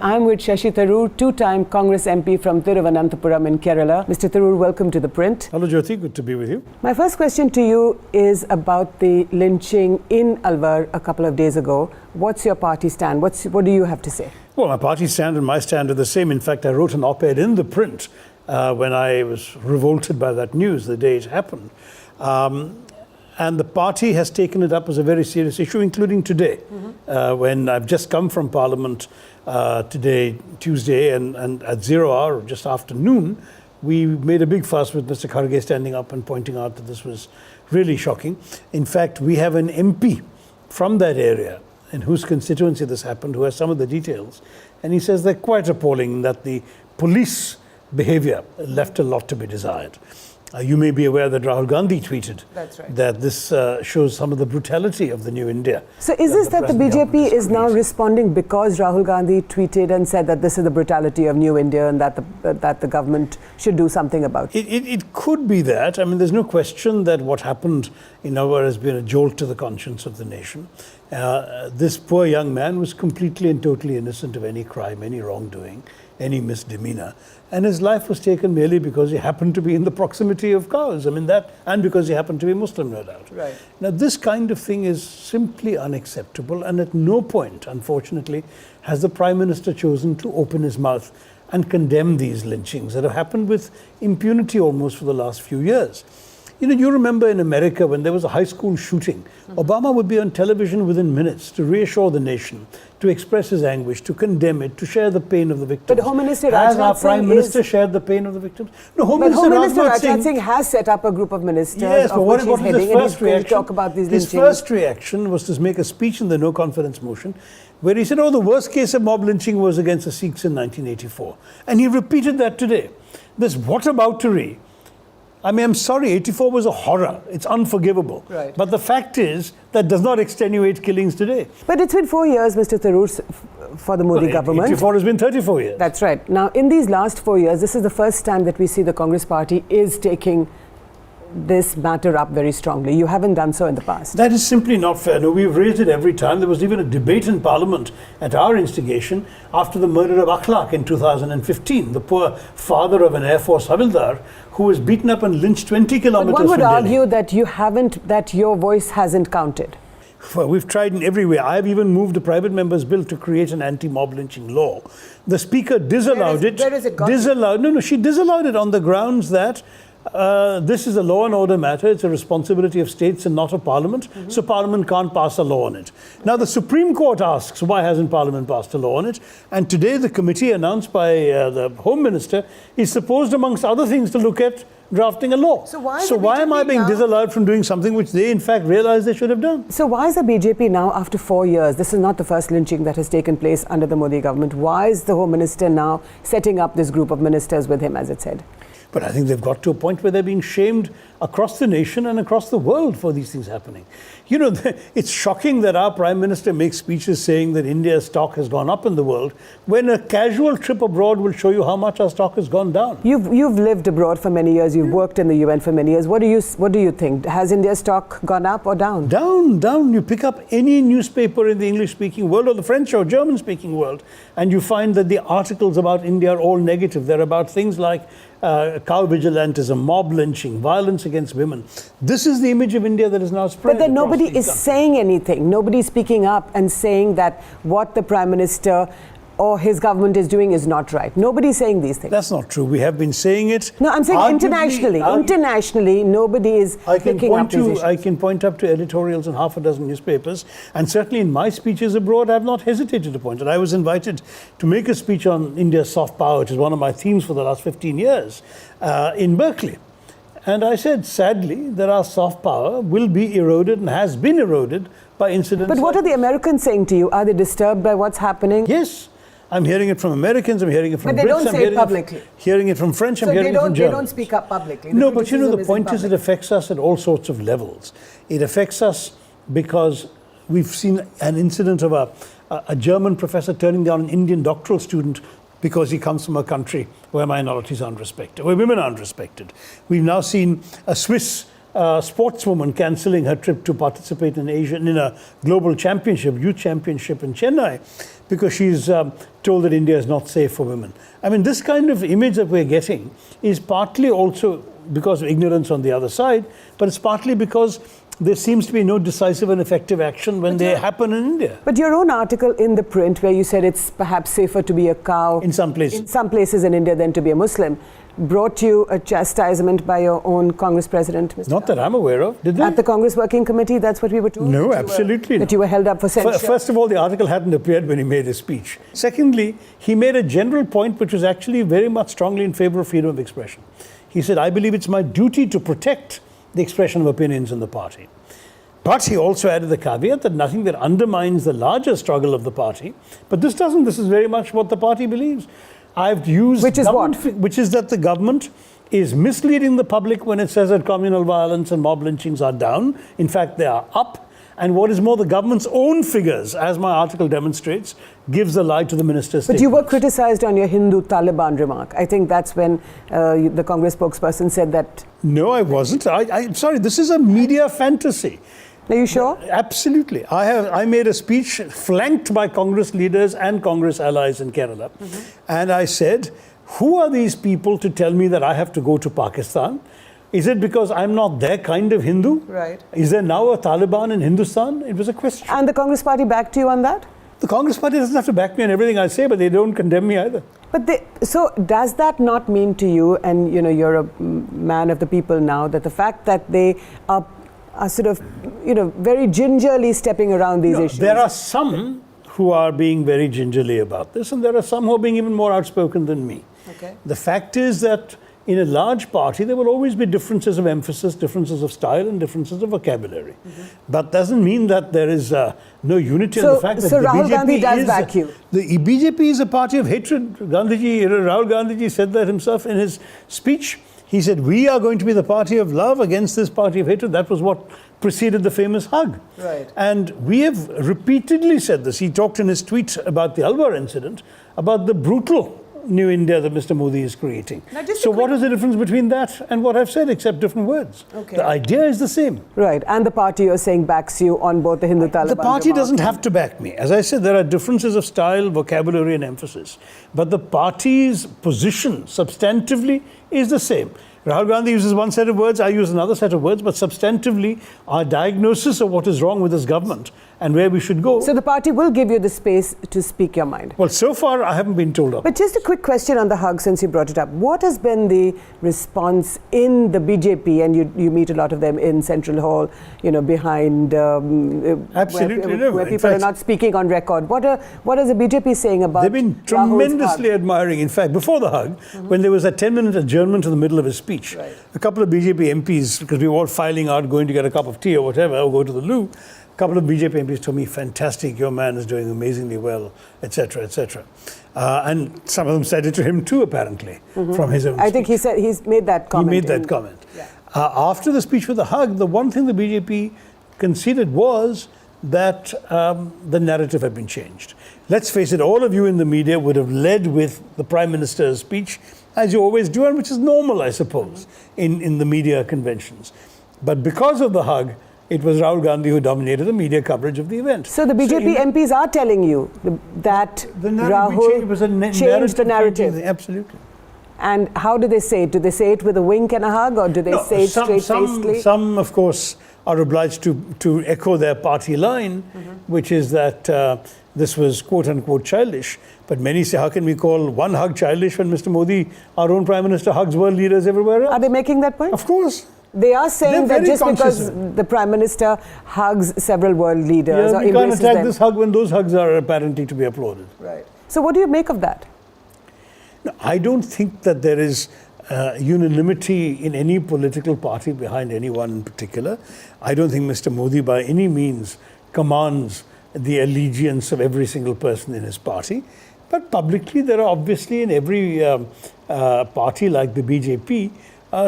I'm with Shashi Tharoor, two-time Congress MP from Thiruvananthapuram in Kerala. Mr. Tharoor, welcome to The Print. Hello, Jyoti. Good to be with you. My first question to you is about the lynching in Alwar a couple of days ago. What's your party stand? What do you have to say? Well, my party stand and my stand are the same. In fact, I wrote an op-ed in The Print when I was revolted by that news the day it happened. And the party has taken it up as a very serious issue, including today, when I've just come from Parliament today, Tuesday, and at 0 hour, just after noon, we made a big fuss with Mr. Kharge standing up and pointing out that this was really shocking. In fact, we have an MP from that area in whose constituency this happened, who has some of the details, and he says they're quite appalling, that the police behavior left a lot to be desired. You may be aware that Rahul Gandhi tweeted that this shows some of the brutality of the new India. So is this that the BJP is now responding because Rahul Gandhi tweeted and said that this is the brutality of new India and that the government should do something about it? It could be that. I mean, there's no question that what happened in Alwar has been a jolt to the conscience of the nation. This poor young man was completely and totally innocent of any crime, any wrongdoing, any misdemeanor. And his life was taken merely because he happened to be in the proximity of cows. I mean, and because he happened to be Muslim, no doubt. Right. Now, this kind of thing is simply unacceptable. And at no point, unfortunately, has the Prime Minister chosen to open his mouth and condemn these lynchings that have happened with impunity almost for the last few years. You know, you remember in America when there was a high school shooting, Obama would be on television within minutes to reassure the nation, to express his anguish, to condemn it, to share the pain of the victims. But Home Minister Has our Prime Minister shared the pain of the victims? No, Home Minister Rajnath Singh has set up a group of ministers. Yes, but what was his first reaction? Talk about these his first reaction was to make a speech in the no confidence motion where he said, oh, the worst case of mob lynching was against the Sikhs in 1984. And he repeated that today. This whataboutery. I mean, I'm sorry, 84 was a horror. It's unforgivable. Right. But the fact is, that does not extenuate killings today. But it's been 4 years, Mr. Tharoor, for the Modi government. 84 has been 34 years. That's right. Now, in these last 4 years, this is the first time that we see the Congress party is taking this matter up very strongly. You haven't done so in the past. That is simply not fair. No, we've raised it every time. There was even a debate in Parliament at our instigation after the murder of Akhlaq in 2015, the poor father of an Air Force Havildar who was beaten up and lynched 20 kilometers from Delhi. But one would argue that that your voice hasn't counted. Well, we've tried in every way. I've even moved a private member's bill to create an anti-mob lynching law. The Speaker disallowed it. Where is it gone? No, she disallowed it on the grounds that this is a law and order matter. It's a responsibility of states and not of Parliament. So Parliament can't pass a law on it. Now the Supreme Court asks, why hasn't Parliament passed a law on it? And today the committee announced by the Home Minister is supposed, amongst other things, to look at drafting a law. So why am I being disallowed from doing something which they in fact realize they should have done? So why is the BJP now, after 4 years, this is not the first lynching that has taken place under the Modi government, why is the Home Minister now setting up this group of ministers with him, as it said? But I think they've got to a point where they're being shamed across the nation and across the world for these things happening. You know, it's shocking that our Prime Minister makes speeches saying that India's stock has gone up in the world, when a casual trip abroad will show you how much our stock has gone down. You've lived abroad for many years. You've worked in the UN for many years. What do you think? Has India's stock gone up or down? Down. You pick up any newspaper in the English-speaking world or the French or German-speaking world, and you find that the articles about India are all negative. They're about things like cow vigilantism, mob lynching, violence against women. This is the image of India that is now spread. But then nobody is saying anything. Nobody is speaking up and saying that what the Prime Minister or his government is doing is not right. Nobody is saying these things. That's not true. We have been saying it. No, I'm saying internationally. Internationally, nobody is picking up these issues. I can point up to editorials in half a dozen newspapers, and certainly in my speeches abroad, I've not hesitated to point it. I was invited to make a speech on India's soft power, which is one of my themes for the last 15 years, in Berkeley. And I said, sadly, that our soft power will be eroded and has been eroded by incidents. But what are the Americans saying to you? Are they disturbed by what's happening? Yes. I'm hearing it from Americans, I'm hearing it from Brits. But they don't say it publicly. Hearing it from French, I'm hearing it from Germans. They don't speak up publicly. No, but you know, the point is it affects us at all sorts of levels. It affects us because we've seen an incident of a German professor turning down an Indian doctoral student because he comes from a country where minorities are unrespected, where women are unrespected. We've now seen a Swiss sportswoman cancelling her trip to participate in a global championship, youth championship in Chennai, because she's told that India is not safe for women. I mean, this kind of image that we're getting is partly also because of ignorance on the other side, but it's partly because there seems to be no decisive and effective action when they happen in India. But your own article in the print, where you said it's perhaps safer to be a cow In some places in India than to be a Muslim, brought you a chastisement by your own Congress president, Mr. Not that I'm aware of. Did they? At the Congress Working Committee, that's what we were told? No, absolutely That you were held up for censure? First of all, the article hadn't appeared when he made his speech. Secondly, he made a general point which was actually very much strongly in favor of freedom of expression. He said, I believe it's my duty to protect the expression of opinions in the party. But he also added the caveat that nothing that undermines the larger struggle of the party. But this doesn't. This is very much what the party believes. I've used... Which is what? Which is that the government is misleading the public when it says that communal violence and mob lynchings are down. In fact, they are up. And what is more, the government's own figures, as my article demonstrates, gives the lie to the minister's But you were criticized on your Hindu Taliban remark. I think that's when the Congress spokesperson said that... No, I wasn't. I'm sorry, this is a media fantasy. Are you sure? Absolutely. I made a speech flanked by Congress leaders and Congress allies in Kerala. And I said, who are these people to tell me that I have to go to Pakistan? Is it because I'm not their kind of Hindu? Right. Is there now a Taliban in Hindustan? It was a question. And the Congress party backed you on that? The Congress party doesn't have to back me on everything I say, but they don't condemn me either. But so does that not mean to you, and you're a man of the people now, that the fact that they are sort of, very gingerly stepping around these issues? There are some who are being very gingerly about this, and there are some who are being even more outspoken than me. Okay. The fact is that in a large party, there will always be differences of emphasis, differences of style, and differences of vocabulary. But doesn't mean that there is no unity in the fact that so the Rahul BJP Gandhi does is... back you. The BJP is a party of hatred. Rahul Gandhi said that himself in his speech. He said, we are going to be the party of love against this party of hatred. That was what preceded the famous hug. Right. And we have repeatedly said this. He talked in his tweet about the Alwar incident, about the brutal new India that Mr. Modi is creating. So what is the difference between that and what I've said, except different words? Okay. The idea is the same. Right. And the party, you're saying, backs you on both the Hindu Taliban... The party doesn't have to back me. As I said, there are differences of style, vocabulary and emphasis. But the party's position, substantively, is the same. Rahul Gandhi uses one set of words, I use another set of words, but substantively, our diagnosis of what is wrong with this government and where we should go. So the party will give you the space to speak your mind? Well, so far, I haven't been told of. But just a quick question on the hug, since you brought it up. What has been the response in the BJP, and you meet a lot of them in Central Hall, behind... Absolutely, where people are not speaking on record. What is the BJP saying about They've been tremendously admiring. In fact, before the hug, when there was a 10-minute adjournment to the middle of his speech, a couple of BJP MPs, because we were all filing out, going to get a cup of tea or whatever, or go to the loo, a couple of BJP MPs told me, fantastic, your man is doing amazingly well, etc., etc. And some of them said it to him too, apparently, from his own I think he said he's made that comment. He made that comment. Yeah. After the speech with the hug, the one thing the BJP conceded was that the narrative had been changed. Let's face it, all of you in the media would have led with the Prime Minister's speech, as you always do, and which is normal, I suppose, in the media conventions. But because of the hug, it was Rahul Gandhi who dominated the media coverage of the event. So the BJP MPs are telling you that Rahul changed the narrative. Absolutely. And how do they say it? Do they say it with a wink and a hug, or do they say it straight-facedly? Some, of course, are obliged to echo their party line, which is that this was quote-unquote childish. But many say, how can we call one hug childish when Mr. Modi, our own Prime Minister, hugs world leaders everywhere else? Are they making that point? Of course. They are saying that just because the Prime Minister hugs several world leaders or we can't embraces attack them. this hug when those hugs are apparently to be applauded. Right. So what do you make of that? No, I don't think that there is unanimity in any political party behind anyone in particular. I don't think Mr. Modi by any means commands the allegiance of every single person in his party. But publicly, there are obviously in every party like the BJP,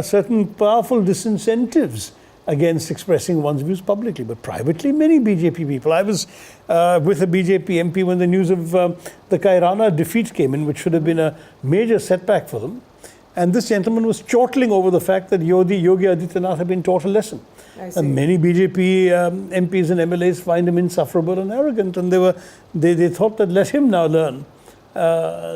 certain powerful disincentives against expressing one's views publicly. But privately, many BJP people. I was with a BJP MP when the news of the Kairana defeat came in, which should have been a major setback for them. And this gentleman was chortling over the fact that Yogi Adityanath had been taught a lesson. I see. And many BJP MPs and MLAs find him insufferable and arrogant, and they thought that let him now learn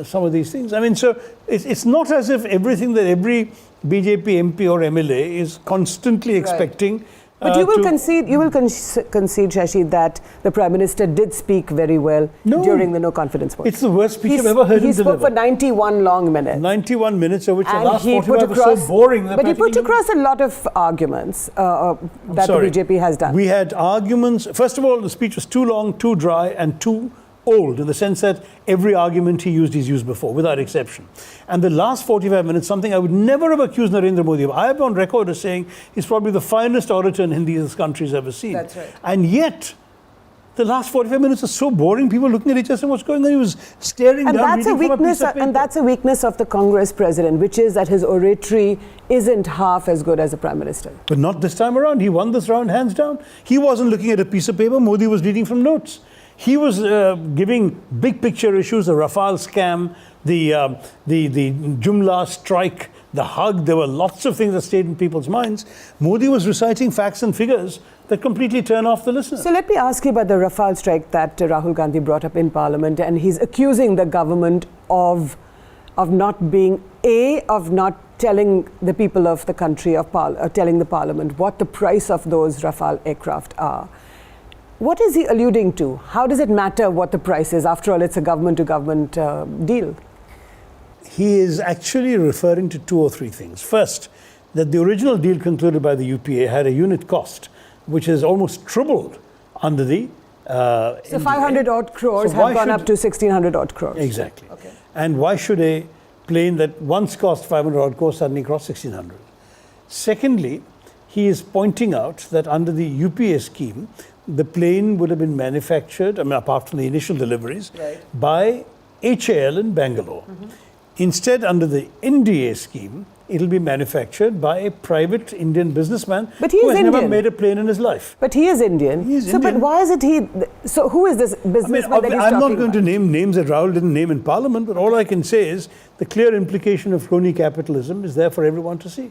some of these things. I mean, so it's not as if everything that every BJP MP or MLA is constantly expecting. But you will concede, Shashi, that the Prime Minister did speak very well during the no confidence vote. It's the worst speech I've ever heard him deliver. He spoke for 91 long minutes. 91 minutes, of which the last 45 were so boring. But he put across a lot of arguments that the BJP has done. We had arguments. First of all, the speech was too long, too dry, and too old, in the sense that every argument he used, he's used before, without exception. And the last 45 minutes, something I would never have accused Narendra Modi of. I have on record as saying he's probably the finest orator in Hindi this country's ever seen. That's right. And yet, the last 45 minutes are so boring. People looking at each other saying, what's going on? He was staring down, that's a weakness. And that's a weakness of the Congress president, which is that his oratory isn't half as good as the Prime Minister. But not this time around. He won this round hands down. He wasn't looking at a piece of paper. Modi was reading from notes. He was giving big picture issues, the Rafale scam, the Jumla strike, the hug. There were lots of things that stayed in people's minds. Modi was reciting facts and figures that completely turn off the listener. So let me ask you about the Rafale strike that Rahul Gandhi brought up in Parliament, and he's accusing the government of not being of not telling the people of the country, telling the Parliament what the price of those Rafale aircraft are. What is he alluding to? How does it matter what the price is? After all, it's a government-to-government deal. He is actually referring to two or three things. First, that the original deal concluded by the UPA had a unit cost, which has almost tripled under the So 500 odd crores have gone up to 1600 odd crores. Exactly. Okay. And why should a plane that once cost 500 odd crores suddenly cost 1600? Secondly, he is pointing out that under the UPA scheme, the plane would have been manufactured, I mean, apart from the initial deliveries, by HAL in Bangalore. Instead, under the NDA scheme, it'll be manufactured by a private Indian businessman who has never made a plane in his life. But he is Indian. He is Indian. But why is it he? So who is this businessman that he's talking about? I'm not going to name names that Rahul didn't name in Parliament, but all I can say is the clear implication of crony capitalism is there for everyone to see.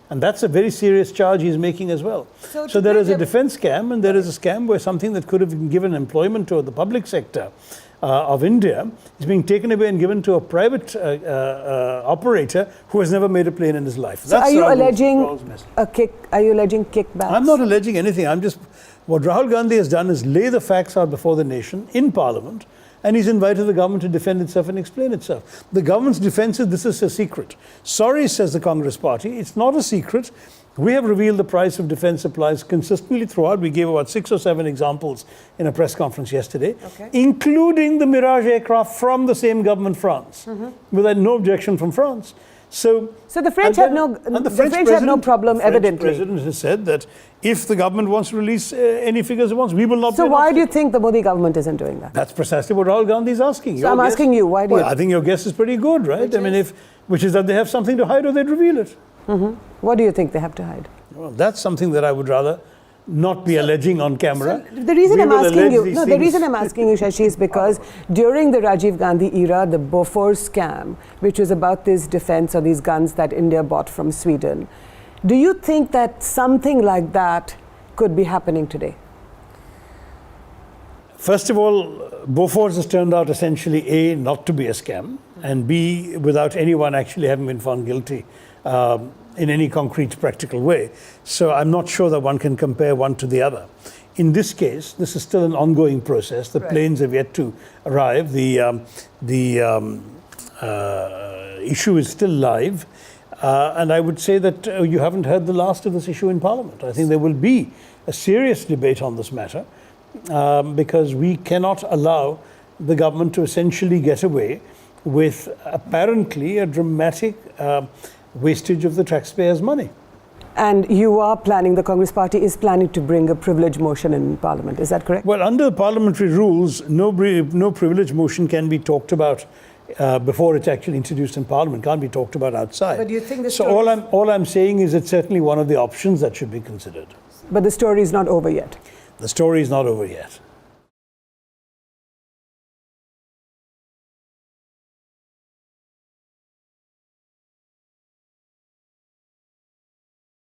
And that's a very serious charge he's making as well. So there is a defense scam, and there is a scam where something that could have given employment to the public sector of India is being taken away and given to a private operator who has never made a plane in his life. So are you alleging Are you alleging kickbacks? I'm not alleging anything. What Rahul Gandhi has done is lay the facts out before the nation in Parliament, and he's invited the government to defend itself and explain itself. The government's defense is this is a secret. Sorry, says the Congress party, it's not a secret. We have revealed the price of defense supplies consistently throughout. We gave about 6 or 7 examples in a press conference yesterday, including the Mirage aircraft from the same government, France, without no objection from France. So the French have no problem, evidently. The President has said that if the government wants to release any figures it wants, we will not. So why do you think the Modi government isn't doing that? That's precisely what Rahul Gandhi is asking. So I'm asking you, why do you? I think your guess is pretty good, right? Which is that they have something to hide or they'd reveal it. What do you think they have to hide? Well, that's something that I would rather not be alleging on camera. So the reason I'm asking you, Shashi, is because during the Rajiv Gandhi era, the Bofors scam, which was about this defense or these guns that India bought from Sweden, do you think that something like that could be happening today? First of all, Bofors has turned out essentially A, not to be a scam, and B, without anyone actually having been found guilty in any concrete, practical way. So I'm not sure that one can compare one to the other. In this case, this is still an ongoing process. The planes have yet to arrive. The issue is still live. And I would say that you haven't heard the last of this issue in Parliament. I think there will be a serious debate on this matter because we cannot allow the government to essentially get away with apparently a dramatic wastage of the taxpayers' money. And you are planning, the Congress party is planning to bring a privilege motion in Parliament, is that correct? Well, under parliamentary rules, no privilege motion can be talked about before it's actually introduced in Parliament, can't be talked about outside. But do you think the So all I'm saying is it's certainly one of the options that should be considered. But the story is not over yet. The story is not over yet.